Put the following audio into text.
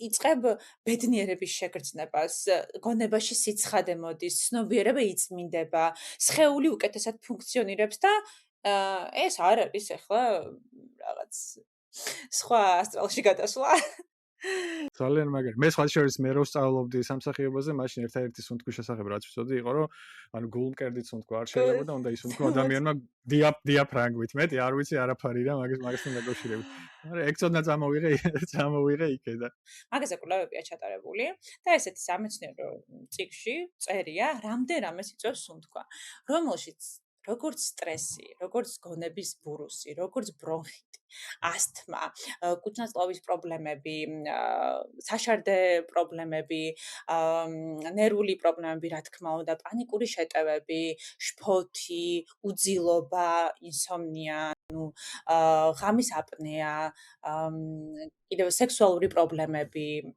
იწყებ ბედნიერების შეგრძნებას, გონებაში სიცხადე მოდის, ცნობიერება იწმინდება, სხეული უკეთესად ფუნქციონირებს და ეს არ არის ახლა რაღაც სხვა ასტრალში გადასვლა. ძალიან მაგარი. მე სხვა შორის მე რო სწავლობდი სამსახიობოზე, მაშინ ერთ-ერთი სუნთქვის შესახებ რაც ვიცოდი იყო, რომ ანუ გულმკერდით სუნთქვა არ შეიძლება და უნდა ისუნთქვა ადამიანმა დიაფრაგმით. მეტი არ ვიცი არაფერი რა მაგასთან დაკავშირებით. მაგრამ ეგ ცოდნა წამოვიღე იქიდან. მაგაზე კვლევებია ჩატარებული და ესეთი სამეცნიერო წიგნში წერია, რამდენადაც იწვევს სუნთქვა, რომელშიც როგორც სტრესი, როგორც გონების ბურუსი, როგორც ბრონხიტი, ასთმა, კუჭნაწლავის პრობლემები, საშარდე პრობლემები, ნერვული პრობლემები, რა თქმა უნდა, პანიკური შეტევები, შფოთი, უძილობა, ინსომნია, ღამის აპნეა, კიდევ სექსუალური პრობლემები,